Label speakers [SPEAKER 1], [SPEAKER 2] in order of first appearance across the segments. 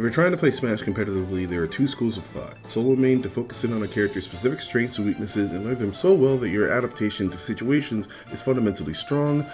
[SPEAKER 1] If you're trying to play Smash competitively, there are two schools of thought. Solo main to focus in on a character's specific strengths and weaknesses and learn them so well that your adaptation to situations is fundamentally strong,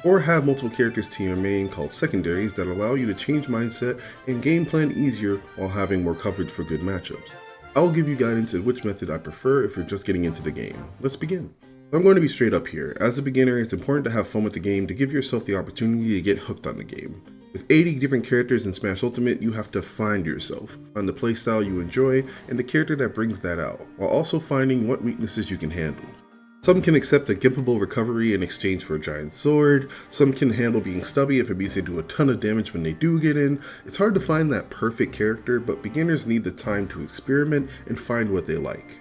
[SPEAKER 1] or have multiple characters to your main called secondaries that allow you to change mindset and game plan easier while having more coverage for good matchups. I'll give you guidance in which method I prefer if you're just getting into the game. Let's begin. I'm going to be straight up here. As a beginner, it's important to have fun with the game to give yourself the opportunity to get hooked on the game. With 80 different characters in Smash Ultimate, you have to find yourself, find the playstyle you enjoy, and the character that brings that out, while also finding what weaknesses you can handle. Some can accept a gimpable recovery in exchange for a giant sword, some can handle being stubby if it means they do a ton of damage when they do get in. It's hard to find that perfect character, but beginners need the time to experiment and find what they like.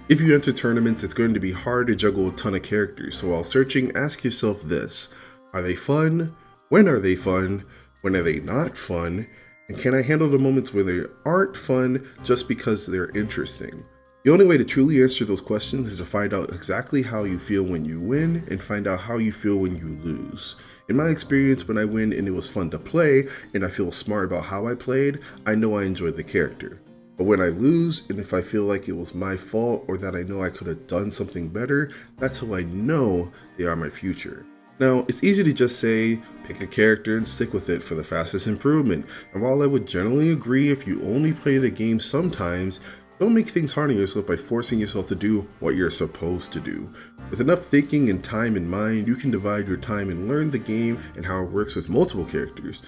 [SPEAKER 1] If you enter tournaments, it's going to be hard to juggle a ton of characters, so while searching, ask yourself this: are they fun? When are they fun? When are they not fun? And can I handle the moments where they aren't fun just because they're interesting? The only way to truly answer those questions is to find out exactly how you feel when you win and find out how you feel when you lose. In my experience, when I win and it was fun to play and I feel smart about how I played, I know I enjoyed the character. But when I lose, and if I feel like it was my fault or that I know I could have done something better, that's how I know they are my future. Now, it's easy to just say, pick a character and stick with it for the fastest improvement, and while I would generally agree if you only play the game sometimes, don't make things hard on yourself by forcing yourself to do what you're supposed to do. With enough thinking and time in mind, you can divide your time and learn the game and how it works with multiple characters.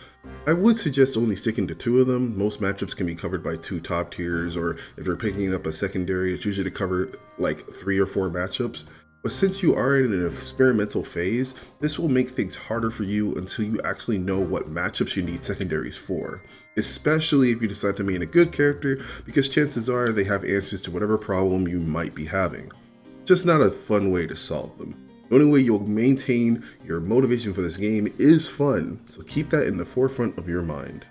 [SPEAKER 1] I would suggest only sticking to two of them. Most matchups can be covered by two top tiers, or if you're picking up a secondary, it's usually to cover like 3 or 4 matchups. But since you are in an experimental phase, this will make things harder for you until you actually know what matchups you need secondaries for. Especially if you decide to main a good character, because chances are they have answers to whatever problem you might be having. Just not a fun way to solve them. The only way you'll maintain your motivation for this game is fun, so keep that in the forefront of your mind.